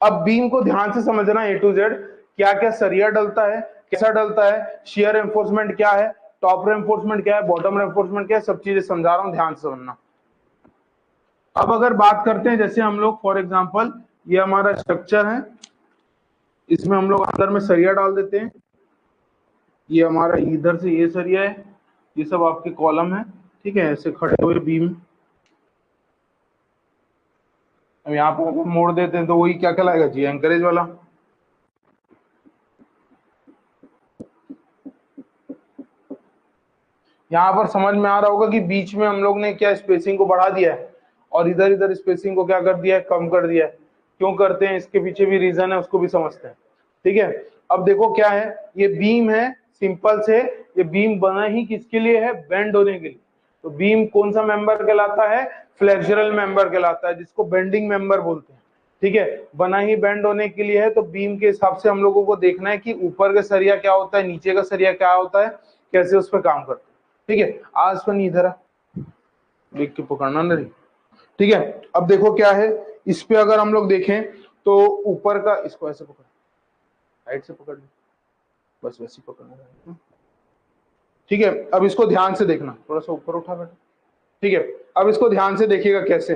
अब बीम को ध्यान से समझना ए टू जेड, क्या क्या सरिया डलता है, कैसा डलता है, शियर एनफोर्समेंट क्या है, टॉप रेनफोर्समेंट क्या है, बॉटम रेनफोर्समेंट क्या है, सब चीजें समझा रहा हूं, ध्यान से समझना। अब अगर बात करते हैं, जैसे हम लोग फॉर एग्जांपल ये हमारा स्ट्रक्चर है, इसमें हम लोग अंदर में सरिया डाल देते हैं, ये हमारा इधर से ये सरिया है, ये सब आपके कॉलम है, ठीक है, ऐसे खड़े हुए बीम। अब यहाँ पर मोड़ देते हैं तो वही क्या कहलाएगा जी, एंकरेज वाला। यहाँ पर समझ में आ रहा होगा कि बीच में हम लोग ने क्या स्पेसिंग को बढ़ा दिया है और इधर इधर स्पेसिंग को क्या कर दिया है, कम कर दिया है। क्यों करते हैं, इसके पीछे भी रीजन है, उसको भी समझते हैं, ठीक है। अब देखो क्या है, ये बीम है, सिंपल से ये बीम बना ही किसके लिए है, बेंड होने के लिए। तो बीम कौन सा मेंबर कहलाता है, फ्लेक्सुरल मेंबर कहलाता है, जिसको बेंडिंग मेंबर बोलते हैं, ठीक है। बना ही बेंड होने के लिए है, तो बीम के हिसाब से हम लोगों को देखना है कि ऊपर का सरिया क्या होता है, नीचे का सरिया क्या होता है, कैसे उस पर काम करते हैं, ठीक है। आज पर नहीं, इधर देख के पकड़ना नहीं, ठीक है। अब देखो क्या है, इस पे अगर हम लोग देखें तो ऊपर का, इसको ऐसे पकड़, साइड से पकड़, बस वैसे पकड़ना, ठीक है। अब इसको ध्यान से देखना, थोड़ा सा ऊपर उठा बेटा, ठीक है। अब इसको ध्यान से देखिएगा कैसे।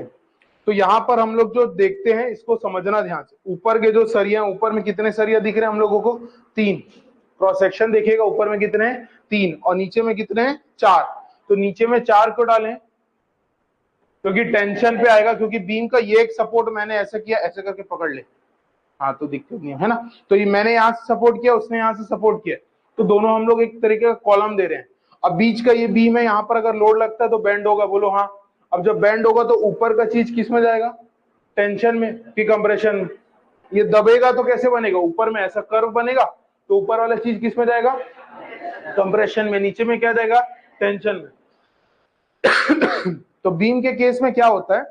तो यहाँ पर हम लोग जो देखते हैं, इसको समझना ध्यान से। ऊपर के जो सरिया, ऊपर में कितने सरिया दिख रहे हैं हम लोगों को, 3। क्रॉस सेक्शन देखिएगा, ऊपर में कितने हैं, 3, और नीचे में कितने हैं, 4। तो नीचे में 4 क्यों डालें, क्योंकि टेंशन पे आएगा, क्योंकि बीम का ये एक सपोर्ट मैंने ऐसे किया, ऐसे करके पकड़ ले, हाँ तो दिक्कत नहीं है ना। तो ये मैंने यहाँ से सपोर्ट किया, उसने यहाँ से सपोर्ट किया, तो दोनों हम लोग एक तरीके का कॉलम दे रहे हैं। अब बीच का ये बीम है, यहाँ पर अगर लोड लगता है तो बेंड होगा, बोलो हाँ। अब जब बेंड होगा तो ऊपर का चीज किस में जाएगा, टेंशन में कि कंप्रेशन में। ये दबेगा तो कैसे बनेगा, ऊपर में ऐसा कर्व बनेगा, तो ऊपर वाला चीज किस में जाएगा, कंप्रेशन में, नीचे में क्या जाएगा, टेंशन में। तो बीम के केस में क्या होता है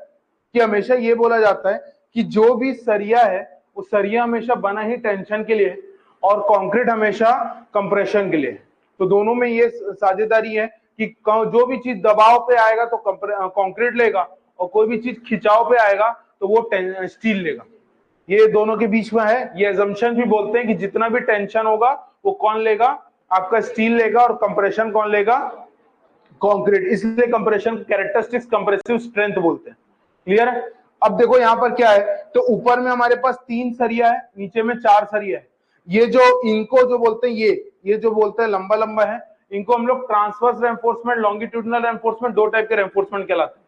कि हमेशा ये बोला जाता है कि जो भी सरिया है, वो सरिया हमेशा बना ही टेंशन के लिए, और कंक्रीट हमेशा कंप्रेशन के लिए। तो दोनों में ये साझेदारी है कि जो भी चीज दबाव पे आएगा तो कंक्रीट लेगा, और कोई भी चीज खिंचाव पे आएगा तो वो स्टील लेगा। ये दोनों के बीच में है, ये अजम्पशन भी बोलते हैं कि जितना भी टेंशन होगा वो कौन लेगा, आपका स्टील लेगा, और कंप्रेशन कौन लेगा, कंक्रीट। इसलिए कंप्रेशन कैरेक्टरिस्टिक्स कंप्रेसिव स्ट्रेंथ बोलते हैं। क्लियर है। अब देखो यहाँ पर क्या है, तो ऊपर में हमारे पास 3 सरिया है, नीचे में 4 सरिया है। ये जो इनको जो बोलते हैं, ये जो बोलते हैं लंबा लंबा है, इनको हम लोग transverse reinforcement, longitudinal reinforcement, 2 type के रेनफोर्समेंट कहलाते हैं।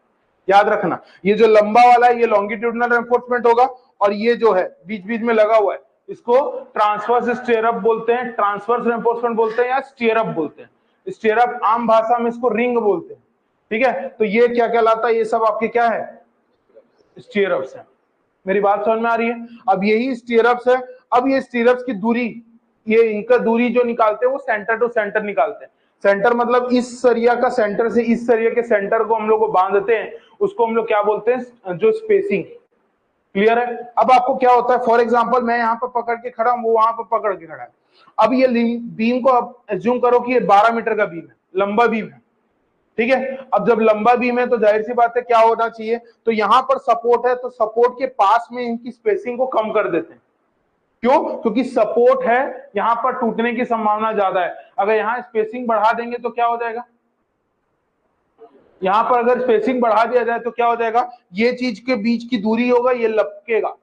याद रखना, ये जो लंबा वाला है ये लॉन्गिट्यूडनल रेनफोर्समेंट होगा, और ये जो है बीच बीच में लगा हुआ है, इसको ट्रांसवर्स स्टीयरअप बोलते हैं, ट्रांसवर्स रेनफोर्समेंट बोलते हैं, या स्टीयरअप बोलते हैं। स्टीयरअप आम भाषा में इसको रिंग बोलते हैं, ठीक है। तो ये क्या कहलाता है, ये सब आपके क्या है, स्टीयरअप्स है। मेरी बात समझ में आ रही है। अब यही स्टीयरअप्स है। अब ये स्टीयरअप्स की दूरी, ये इनका दूरी जो निकालते हैं वो सेंटर टू सेंटर निकालते हैं। सेंटर मतलब इस सरिया का सेंटर से इस सरिया के सेंटर को हम लोग बांधते हैं, उसको हम लोग क्या बोलते हैं, जो स्पेसिंग। क्लियर है। अब आपको क्या होता है, फॉर एग्जांपल मैं यहाँ पर पकड़ के खड़ा हूं, वो वहां पर पकड़ के खड़ा है। अब ये बीम को अब एज्यूम करो कि ये 12 मीटर का बीम है, लंबा बीम है, ठीक है। अब जब लंबा बीम है तो जाहिर सी बात है क्या होना चाहिए, तो यहां पर सपोर्ट है, तो सपोर्ट के पास में इनकी स्पेसिंग को कम कर देते हैं। क्यों, क्योंकि सपोर्ट है, यहां पर टूटने की संभावना ज्यादा है। अगर यहां स्पेसिंग बढ़ा देंगे तो क्या हो जाएगा, यहां पर अगर स्पेसिंग बढ़ा दिया जाए तो क्या हो जाएगा, ये चीज के बीच की दूरी होगा, ये लपकेगा,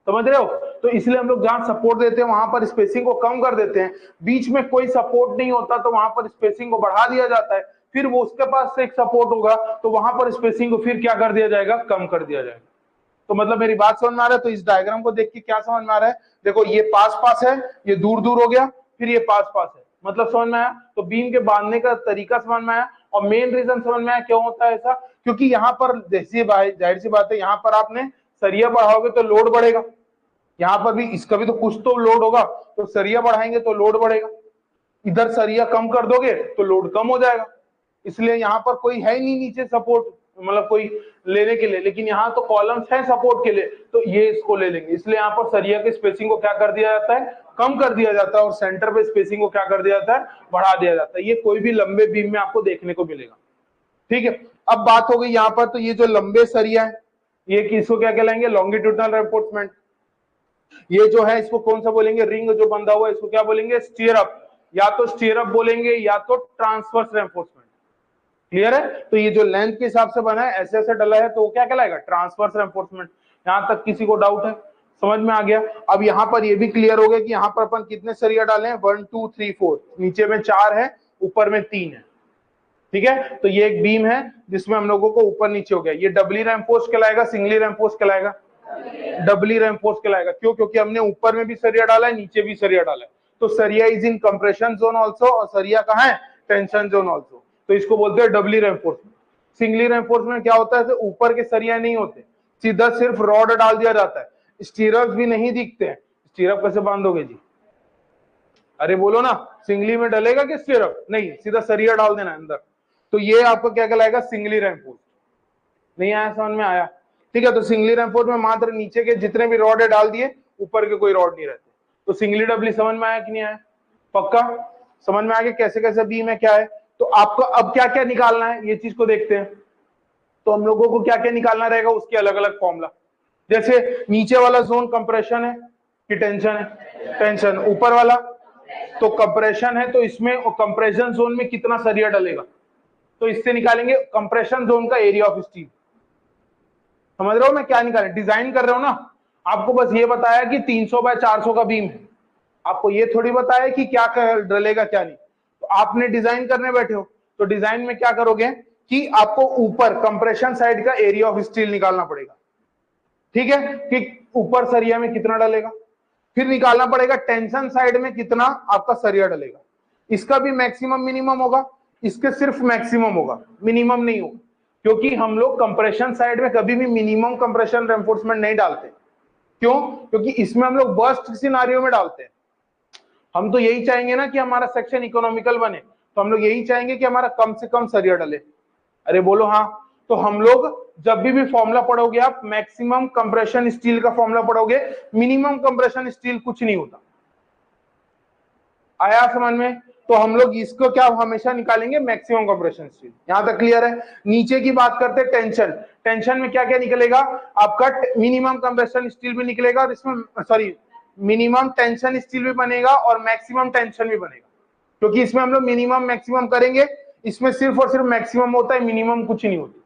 समझ रहे हो। तो इसलिए हम लोग जहां सपोर्ट देते हैं वहां पर स्पेसिंग को कम कर देते हैं। बीच में कोई सपोर्ट नहीं होता तो वहां पर स्पेसिंग को बढ़ा दिया जाता है, फिर वो उसके पास से एक सपोर्ट होगा तो वहां पर स्पेसिंग को फिर क्या कर दिया जाएगा, कम कर दिया जाएगा। तो मतलब मेरी बात समझ में आ रहा है। तो इस डायग्राम को देख के क्या समझ में आ रहा है, देखो ये पास पास है, ये दूर दूर हो गया, फिर ये पास पास है, मतलब समझ में आया। तो बीम के बांधने का तरीका समझ में आया, और मेन रीजन समझ में आया क्यों होता है ऐसा, क्योंकि यहाँ पर जैसी जाहिर सी बात है, यहाँ पर आपने सरिया बढ़ाओगे तो लोड बढ़ेगा, यहाँ पर भी इसका भी तो कुछ तो लोड होगा, तो सरिया बढ़ाएंगे तो लोड बढ़ेगा। इधर सरिया कम कर दोगे तो लोड कम हो जाएगा। इसलिए यहाँ पर कोई है नहीं नीचे सपोर्ट, मतलब कोई लेने के लिए, लेकिन यहाँ तो कॉलम्स हैं सपोर्ट के लिए, तो ये इसको ले लेंगे। इसलिए यहाँ पर सरिया के स्पेसिंग को क्या कर दिया जाता है, कम कर दिया जाता है, और सेंटर पे स्पेसिंग को क्या कर दिया जाता है, बढ़ा दिया जाता है। ये कोई भी लंबे बीम में आपको देखने को मिलेगा, ठीक है। अब बात हो गई यहाँ पर, तो ये जो लंबे सरिया है ये किसको क्या कहलाएंगे, लॉन्गिट्यूडनल रेनफोर्समेंट। ये जो है इसको कौन सा बोलेंगे, रिंग जो बंधा हुआ है इसको क्या बोलेंगे, स्टीयरअप, या तो स्टीयरअप बोलेंगे या तो ट्रांसवर्स रेनफोर्समेंट। क्लियर है? तो ये जो लेंथ के हिसाब से बना है, ऐसे ऐसे डला है, तो वो क्या कहलाएगा, ट्रांसवर्स रेनफोर्समेंट। यहां तक किसी को डाउट है? समझ में आ गया? अब यहाँ पर ये भी क्लियर हो गया कि यहाँ पर अपन कितने सरिया डाले हैं, 1 2 3 4, नीचे में 4 है, ऊपर में 3 है। ठीक है, तो ये एक बीम है जिसमें हम लोगों को ऊपर नीचे हो गया। ये डबली रेनफोर्स कहलाएगा, सिंगली रेनफोर्स कहलाएगा, डबली रेनफोर्स कहलाएगा। क्यों? क्योंकि हमने ऊपर में भी सरिया डाला है, नीचे भी सरिया डाला है। तो सरिया is in compression zone also, और सरिया कहाँ है, टेंशन जोन ऑल्सो। तो इसको बोलते हैं डबली रेनफोर्समेंट। सिंगली रेनफोर्समेंट क्या होता है, तो ऊपर के सरिया नहीं होते, सीधा सिर्फ रॉड डाल दिया जाता है, स्टीरअप भी नहीं दिखते हैं। स्टीरअप कैसे बांधोगे जी? अरे बोलो ना, सिंगली में डलेगा कि स्टीरअप? नहीं, सीधा सरिया डाल देना अंदर। तो ये आपको क्या कहलाएगा, सिंगली रेनफोर्स। नहीं आया समझ में? आया? ठीक है, तो सिंगली रेनफोर्स में मात्र नीचे के जितने भी रॉड है डाल दिए, ऊपर के कोई रॉड नहीं रहते। तो सिंगली डबली समझ में आया कि नहीं आया? पक्का समझ में आ गया कैसे कैसे बीम है, क्या है? तो आपको अब क्या क्या निकालना है, ये चीज को देखते हैं। तो हम लोगों को क्या क्या निकालना रहेगा, उसके अलग अलग फॉर्मूला। जैसे नीचे वाला जोन कंप्रेशन है कि टेंशन है, टेंशन। ऊपर वाला तो कंप्रेशन है, तो इसमें कंप्रेशन जोन में कितना सरिया डलेगा, तो इससे निकालेंगे कंप्रेशन जोन का एरिया ऑफ स्टील। समझ रहे हो मैं क्या निकाले, डिजाइन कर रहे हो ना। आपको बस ये बताया कि 300 बाय 400 का बीम है, आपको ये थोड़ी बताया कि क्या डलेगा क्या नहीं। तो आपने डिजाइन करने बैठे हो, तो डिजाइन में क्या करोगे कि आपको ऊपर कंप्रेशन साइड का एरिया ऑफ स्टील निकालना पड़ेगा। ठीक है, कि ऊपर सरिया में कितना डलेगा, फिर निकालना पड़ेगा टेंशन साइड में कितना आपका सरिया डलेगा। इसका भी मैक्सिमम मिनिमम होगा, इसके सिर्फ मैक्सिमम होगा, मिनिमम नहीं होगा। क्योंकि हम लोग कंप्रेशन साइड में कभी भी मिनिमम कंप्रेशन रेनफोर्समेंट नहीं डालते। क्यों? क्योंकि इसमें हम लोग बर्स्ट सिनारियो में डालते हैं। हम तो यही चाहेंगे ना कि हमारा सेक्शन इकोनॉमिकल बने, तो हम लोग यही चाहेंगे कि हमारा कम से कम सरिया डले। अरे बोलो हाँ। तो हम लोग जब भी फॉर्मूला पढ़ोगे, आप मैक्सिमम कंप्रेशन स्टील का फॉर्मूला पढ़ोगे, मिनिमम कंप्रेशन स्टील कुछ नहीं होता। आया समझ में? तो हम लोग इसको क्या हमेशा निकालेंगे, मैक्सिमम कंप्रेशन स्टील। यहां तक क्लियर है? नीचे की बात करते हैं टेंशन। टेंशन में क्या क्या निकलेगा आपका, मिनिमम कंप्रेशन स्टील भी निकलेगा, और इसमें सॉरी मिनिमम टेंशन स्टील भी बनेगा और मैक्सिमम टेंशन भी बनेगा। क्योंकि इसमें हम लोग मिनिमम मैक्सिमम करेंगे, इसमें सिर्फ और सिर्फ मैक्सिमम होता है, मिनिमम कुछ नहीं होती।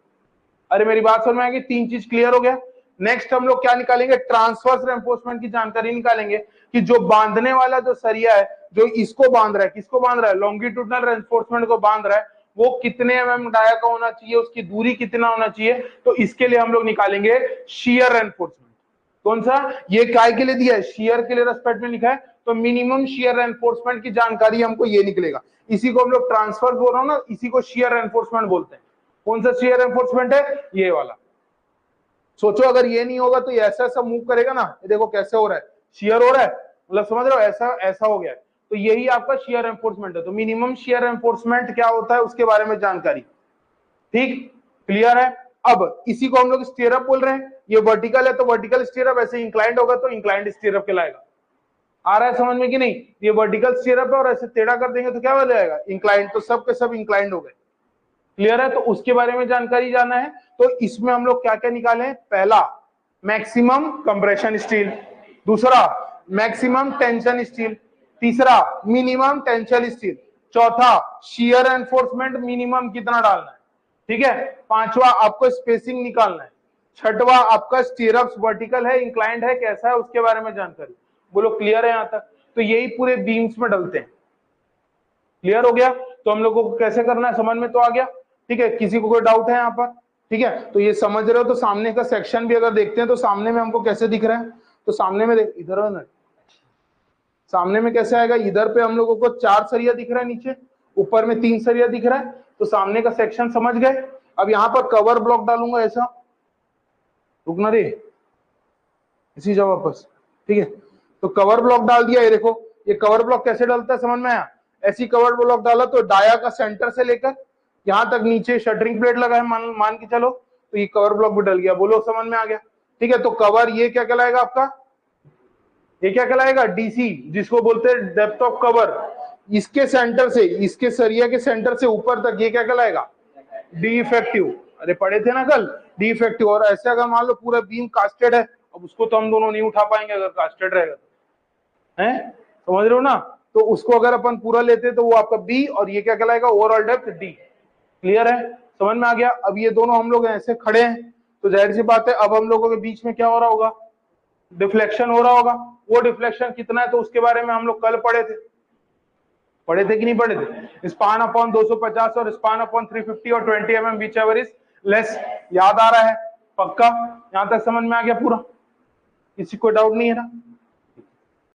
अरे मेरी बात समझ में आएगी? 3 चीज क्लियर हो गया। नेक्स्ट हम लोग क्या निकालेंगे, ट्रांसवर्स रेनफोर्समेंट की जानकारी निकालेंगे कि जो बांधने वाला जो सरिया है, जो इसको बांध रहा है, किसको बांध रहा है, लॉन्गिट्यूडनल रेनफोर्समेंट को बांध रहा है, वो कितने mm डाया का होना चाहिए, उसकी दूरी कितना होना चाहिए। तो इसके लिए हम लोग निकालेंगे शियर रेनफोर्समेंट। कौन सा? ये काय के लिए दिया है, शियर के लिए रेस्पेक्ट में लिखा है, तो मिनिमम शियर रेनफोर्समेंट की जानकारी हमको ये निकलेगा। इसी को हम लोग ट्रांसफर बोल रहा हूं ना, इसी को शियर रेनफोर्समेंट बोलते हैं। कौन सा शियर रेनफोर्समेंट है? ये वाला। सोचो अगर ये नहीं होगा तो ये ऐसा ऐसा मूव करेगा ना, ये देखो कैसे हो रहा है, शियर हो रहा है, मतलब समझ रहे हो, ऐसा ऐसा हो गया है। तो यही आपका शियर एनफोर्समेंट है। तो मिनिमम शियर एनफोर्समेंट क्या होता है उसके बारे में जानकारी। ठीक, क्लियर है? अब इसी को हम लोग स्टीयरअप बोल रहे हैं। ये वर्टिकल है तो वर्टिकल स्टीयरअप, ऐसे इंक्लाइंड होगा तो इंक्लाइंड स्टीयरअप कहलाएगा। आ रहा है समझ में कि नहीं? ये वर्टिकल स्टीयरअप है और ऐसे टेढ़ा कर देंगे तो क्या हो जाएगा, इंक्लाइंड। तो सब के सब इंक्लाइंड हो गए। क्लियर है? तो उसके बारे में जानकारी जानना है। तो इसमें हम लोग क्या क्या निकाले, पहला मैक्सिमम कंप्रेशन स्टील, दूसरा मैक्सिमम टेंशन स्टील, तीसरा मिनिमम टेंशन स्टील, चौथा शियर एनफोर्समेंट मिनिमम कितना डालना है, ठीक है, पांचवा आपको स्पेसिंग निकालना है, छठवा आपका स्टीयरअप्स वर्टिकल है इंक्लाइंड है कैसा है उसके बारे में जानकारी। बोलो क्लियर है यहां तक? तो यही पूरे बीम्स में डलते हैं। क्लियर हो गया? तो हम लोगों को कैसे करना है समझ में तो आ गया। ठीक है, किसी को कोई डाउट है यहाँ पर? ठीक है, तो ये समझ रहे हो। तो सामने का सेक्शन भी अगर देखते हैं तो सामने में हमको कैसे दिख रहा है, तो सामने में इधर है ना, सामने में कैसे आएगा, इधर पे हम लोगों को 4 सरिया दिख रहा है, नीचे ऊपर में 3 सरिया दिख रहा है। तो सामने का सेक्शन समझ गए। अब यहाँ पर कवर ब्लॉक डालूंगा ऐसा, रुकना रे, इसी जगह वापस। ठीक है, तो कवर ब्लॉक डाल दिया। ये देखो, ये कवर ब्लॉक कैसे डालता है समझ में आया? ऐसी कवर ब्लॉक डाला तो डाया का सेंटर से लेकर यहां तक नीचे शटरिंग प्लेट लगा है, मान के चलो, तो ये कवर ब्लॉक भी डल गया। बोलो समझ में आ गया? ठीक है, तो कवर ये क्या कहलाएगा आपका, ये क्या कहलाएगा, डीसी, जिसको बोलते हैं डेप्थ ऑफ कवर। इसके सेंटर से, इसके सरिया के सेंटर से ऊपर तक ये क्या कहलाएगा, डी इफेक्टिव। अरे पढ़े थे ना कल, डी इफेक्टिव। और ऐसे अगर मान लो पूरा बीम कास्टेड है, अब उसको तो हम दोनों नहीं उठा पाएंगे अगर कास्टेड रहेगा, हैं समझ रहे हो ना। तो उसको अगर अपन पूरा लेते तो वो आपका बी, और ये क्या कहलाएगा, ओवरऑल डेप्थ डी। क्लियर है, समझ में आ गया। अब ये दोनों हम लोग ऐसे खड़े हैं तो जाहिर सी बात है अब हम लोगों के बीच में क्या हो रहा होगा, डिफ्लेक्शन हो रहा होगा। वो डिफ्लेक्शन कितना है तो उसके बारे में हम लोग कल पढ़े थे कि नहीं पढ़े थे, स्पान अपॉन 250 और स्पान अपॉन 350 और 20 mm which ever is less. याद आ रहा है पक्का, यहां तक समझ में आ गया पूरा, किसी को डाउट नहीं है ना।